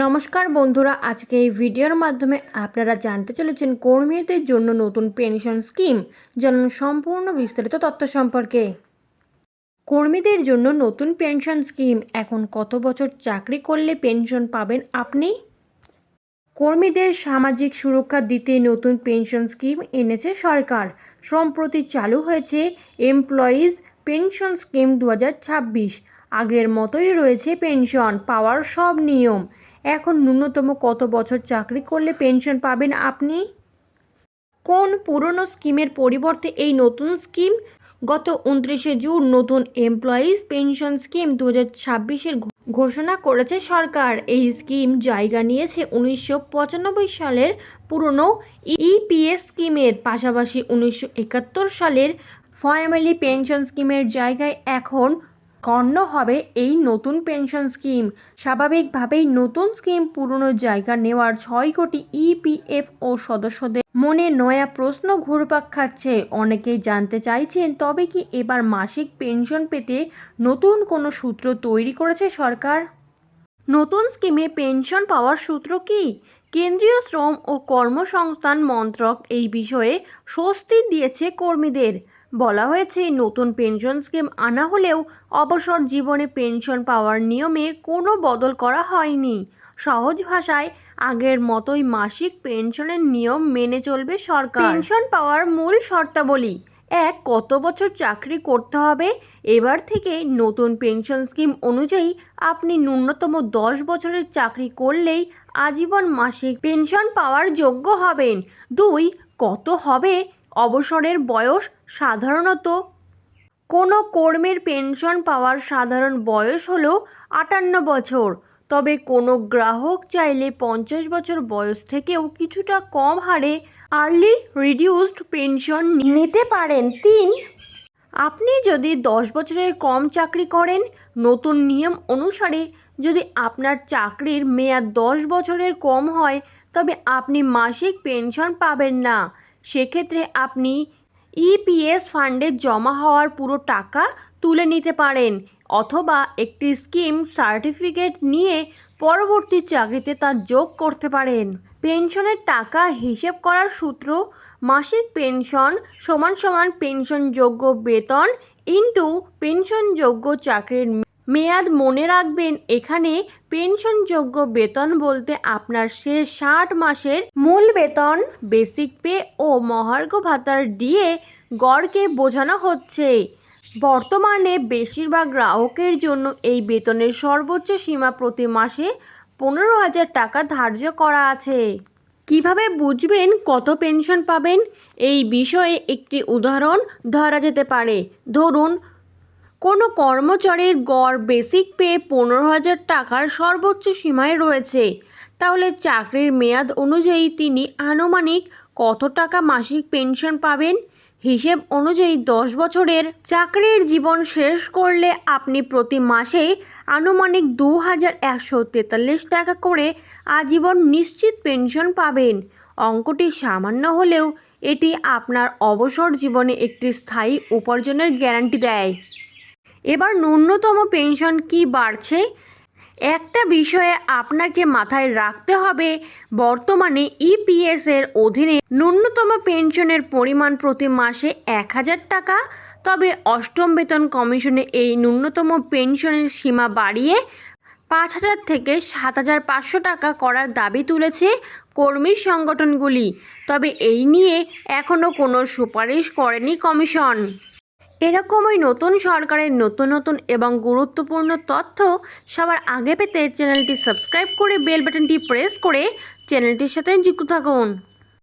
নমস্কার বন্ধুরা, আজকে এই ভিডিওর মাধ্যমে আপনারা জানতে চলেছেন কর্মীদের জন্য নতুন পেনশন স্কিম। জানুন সম্পূর্ণ বিস্তারিত তথ্য সম্পর্কে। কর্মীদের জন্য নতুন পেনশন স্কিম। এখন কত বছর চাকরি করলে পেনশন পাবেন আপনি? কর্মীদের সামাজিক সুরক্ষা দিতে নতুন পেনশন স্কিম এনেছে সরকার। সম্প্রতি চালু হয়েছে এমপ্লয়িজ পেনশন স্কিম 2026। আগের মতোই রয়েছে পেনশন পাওয়ার সব নিয়ম। এখন ন্যূনতম কত বছর চাকরি করলে পেনশন পাবেন আপনি? কোন পুরনো স্কিমের পরিবর্তে এই নতুন স্কিম? গত 29শে জুন নতুন এমপ্লয়িজ পেনশন স্কিম 2026-এর ঘোষণা করেছে সরকার। এই স্কিম জায়গা নিয়েছে 1995 সালের পুরনো ইপিএস স্কিমের। পাশাপাশি 1971 সালের ফ্যামিলি পেনশন স্কিমের জায়গায় এখন গণ্য হবে এই নতুন পেনশন স্কিম। স্বাভাবিকভাবেই নতুন স্কিম পুরনো জায়গা নেওয়ার 6 কোটি ইপিএফও সদস্যদের মনে নয়া প্রশ্ন ঘুরপাক খাচ্ছে। অনেকেই জানতে চাইছেন, তবে কি এবার মাসিক পেনশন পেতে নতুন কোনো সূত্র তৈরি করেছে সরকার? নতুন স্কিমে পেনশন পাওয়ার সূত্র কি? কেন্দ্রীয় শ্রম ও কর্মসংস্থান মন্ত্রক এই বিষয়ে স্বস্তি দিয়েছে কর্মীদের। বলা হয়েছে, নতুন পেনশন স্কিম আনা হলেও অবসর জীবনে পেনশন পাওয়ার নিয়মে কোনো বদল করা হয়নি। সহজ ভাষায় আগের মতোই মাসিক পেনশনের নিয়ম মেনে চলবে সরকার। পেনশন পাওয়ার মূল শর্তাবলী: কত বছর চাকরি করতে হবে? এবার থেকে নতুন পেনশন স্কিম অনুযায়ী আপনি ন্যূনতম 10 বছরের চাকরি করলেই আজীবন মাসিক পেনশন পাওয়ার যোগ্য হবেন। 2. কত হবে অবসরের বয়স? সাধারণত কোনো কর্মীর পেনশন পাওয়ার সাধারণ বয়স হলো 58 বছর। তবে কোনো গ্রাহক চাইলে 50 বছর বয়স থেকেও কিছুটা কম হারে আর্লি রিডিউসড পেনশন নিতে পারেন। 3. আপনি যদি 10 বছরের কম চাকরি করেন, নতুন নিয়ম অনুসারে যদি আপনার চাকরির মেয়াদ 10 বছরের কম হয়, তবে আপনি মাসিক পেনশন পাবেন না। সেক্ষেত্রে আপনি ইপিএস ফান্ডে জমা হওয়ার পুরো টাকা তুলে নিতে পারেন, অথবা একটি স্কিম সার্টিফিকেট নিয়ে পরবর্তী চাকরিতে তা যোগ করতে পারেন। পেনশনের টাকা হিসেব করার সূত্র: মাসিক পেনশন = পেনশনযোগ্য বেতন ইন্টু পেনশনযোগ্য চাকরির মেয়াদ। মনে রাখবেন, এখানে পেনশনযোগ্য বেতন বলতে আপনার শেষ 60 মাসের মূল বেতন, বেসিক পে ও মহার্ঘ ভাতার ডিএ গড়কে বোঝানো হচ্ছে। বর্তমানে বেশিরভাগ গ্রাহকের জন্য এই বেতনের সর্বোচ্চ সীমা প্রতি মাসে 15,000 টাকা ধার্য করা আছে। কিভাবে বুঝবেন কত পেনশন পাবেন? এই বিষয়ে একটি উদাহরণ ধরা যেতে পারে। ধরুন, কোনো কর্মচারীর গড় বেসিক পে 15,000 টাকার সর্বোচ্চ সীমায় রয়েছে। তাহলে চাকরির মেয়াদ অনুযায়ী তিনি আনুমানিক কত টাকা মাসিক পেনশন পাবেন? হিসেব অনুযায়ী 10 বছরের চাকরির জীবন শেষ করলে আপনি প্রতি মাসে আনুমানিক 2,143 টাকা করে আজীবন নিশ্চিত পেনশন পাবেন। অঙ্কটি সামান্য হলেও এটি আপনার অবসর জীবনে একটি স্থায়ী উপার্জনের গ্যারান্টি দেয়। এবার ন্যূনতম পেনশন কি বাড়ছে? একটা বিষয়ে আপনাকে মাথায় রাখতে হবে, বর্তমানে ইপিএস-এর অধীনে ন্যূনতম পেনশনের পরিমাণ প্রতি মাসে 1,000 টাকা। তবে অষ্টম বেতন কমিশনে এই ন্যূনতম পেনশনের সীমা বাড়িয়ে 5,000 থেকে 7,500 টাকা করার দাবি তুলেছে কর্মী সংগঠনগুলি। তবে এই নিয়ে এখনও কোনো সুপারিশ করেনি কমিশন। এরকমই নতুন সরকারের নতুন এবং গুরুত্বপূর্ণ তথ্য সবার আগে পেতে চ্যানেলটি সাবস্ক্রাইব করে বেল বাটনটি প্রেস করে চ্যানেলটির সাথে যুক্ত থাকুন।